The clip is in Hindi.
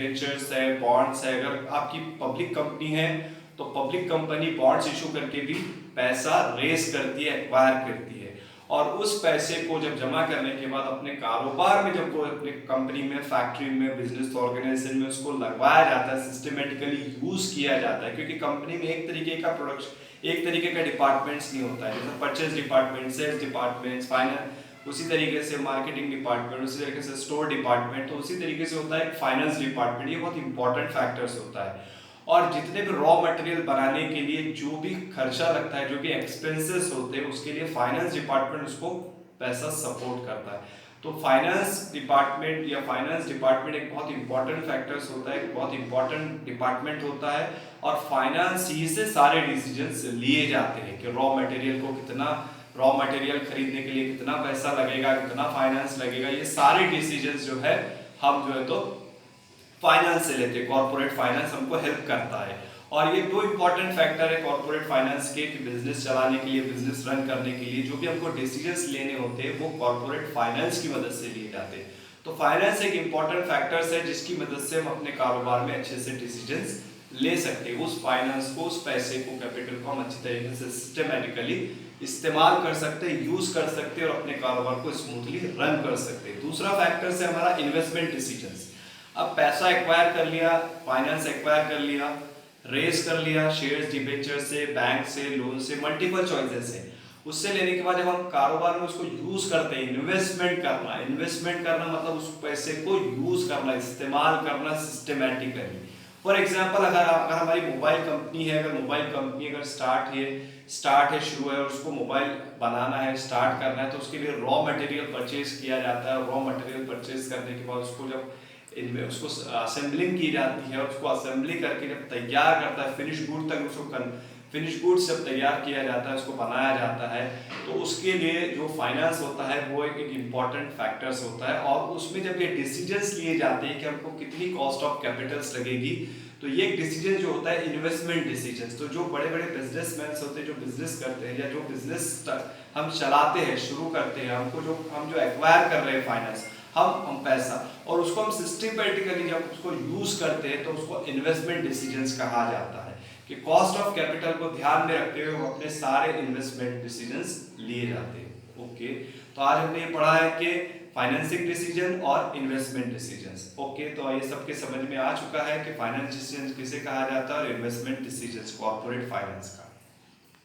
डिबेंचर्स है, बॉन्ड्स है। अगर आपकी पब्लिक कंपनी है तो पब्लिक कंपनी बॉन्ड्स इशू करके भी पैसा रेस करती है, एक्वायर करती है, और उस पैसे को जब जमा करने के बाद अपने कारोबार में, जब वो अपने कंपनी में, फैक्ट्री में, बिजनेस ऑर्गेनाइजेशन में उसको लगवाया जाता है, सिस्टमेटिकली यूज किया जाता है। क्योंकि कंपनी में एक तरीके का प्रोडक्शन, एक तरीके का डिपार्टमेंट्स नहीं होता है, जैसे purchase department, sales department, finance, उसी तरीके से मार्केटिंग डिपार्टमेंट, उसी तरीके से स्टोर डिपार्टमेंट, तो उसी तरीके से होता है फाइनेंस डिपार्टमेंट। ये बहुत इंपॉर्टेंट फैक्टर्स होता है। और जितने भी रॉ मटेरियल बनाने के लिए जो भी खर्चा लगता है, जो भी एक्सपेंसेस होते हैं, उसके लिए फाइनेंस डिपार्टमेंट उसको पैसा सपोर्ट करता है। तो फाइनेंस डिपार्टमेंट या फाइनेंस डिपार्टमेंट एक बहुत इंपॉर्टेंट फैक्टर्स होता है, एक बहुत इंपॉर्टेंट डिपार्टमेंट होता है। और फाइनेंस ही से सारे डिसीजंस लिए जाते हैं कि रॉ मटेरियल को कितना, रॉ मटेरियल खरीदने के लिए कितना पैसा लगेगा, कितना फाइनेंस लगेगा, ये सारे डिसीजंस जो है हम जो है तो फाइनेंस से लेते हैं। कॉर्पोरेट फाइनेंस हमको हेल्प करता है। और ये दो इंपॉर्टेंट फैक्टर है कॉर्पोरेट फाइनेंस के, कि बिजनेस चलाने के लिए, बिजनेस रन करने के लिए जो भी हमको डिसीजंस लेने होते हैं वो कॉर्पोरेट फाइनेंस की मदद से लिए जाते हैं। तो फाइनेंस एक इंपॉर्टेंट फैक्टर्स है जिसकी मदद से हम अपने कारोबार में अच्छे से डिसीजंस ले सकते हैं। उस फाइनेंस को, उस पैसे को, कैपिटल को हम अच्छी तरीके से सिस्टमैटिकली इस्तेमाल कर सकते हैं, यूज कर सकते हैं और अपने कारोबार को स्मूथली रन कर सकते हैं। दूसरा फैक्टर है हमारा इन्वेस्टमेंट डिसीजंस। अब पैसा एक्वायर कर लिया, फाइनेंस एक्वायर कर लिया, रेस कर लिया, शेयर्स, डिबेंचर से, बैंक से, लोन से, मल्टीपल चॉइसेस है। उससे लेने के बाद जब हम कारोबार में उसको यूज करते हैं, इन्वेस्टमेंट करना, इन्वेस्टमेंट करना मतलब उस पैसे को यूज करना, इस्तेमाल करना सिस्टमैटिकली। फॉर एग्जाम्पल अगर हमारी मोबाइल कंपनी है, अगर मोबाइल कंपनी अगर स्टार्ट है, शुरू है, और उसको मोबाइल बनाना है, स्टार्ट करना है, तो उसके लिए रॉ मटेरियल परचेज किया जाता है। रॉ मटेरियल परचेज करने के बाद उसको जब इनमें उसको असेंबलिंग की जाती है, और उसको असेंबली करके जब तैयार करता है, फिनिश गुड तक उसको, फिनिश गुड जब तैयार किया जाता है, उसको बनाया जाता है, तो उसके लिए जो फाइनेंस होता है वो एक इम्पॉर्टेंट फैक्टर्स होता है। और उसमें जब ये डिसीजंस लिए जाते हैं कि हमको कितनी कॉस्ट ऑफ कैपिटल्स लगेगी, तो ये एक डिसीजन जो होता है इन्वेस्टमेंट डिसीजंस। तो जो बड़े बड़े बिजनेसमैन होते हैं, जो बिजनेस करते हैं या जो बिजनेस हम चलाते हैं, शुरू करते हैं, हम जो एक्वायर कर रहे हैं फाइनेंस, हम पैसा, और उसको हम सिस्टमैटिकली जब उसको यूज करते हैं तो उसको इन्वेस्टमेंट डिसीजंस कहा जाता है। कि कॉस्ट ऑफ कैपिटल को ध्यान में रखते हुए अपने सारे इन्वेस्टमेंट डिसीजंस लिए जाते हैं। ओके, तो आज हमने ये पढ़ा है कि फाइनेंसिंग डिसीजन और इन्वेस्टमेंट डिसीजंस। ओके, तो ये सबके समझ में आ चुका है कि फाइनेंस डिसीजन किसे कहा जाता है और इन्वेस्टमेंट डिसीजंस कॉर्पोरेट फाइनेंस का।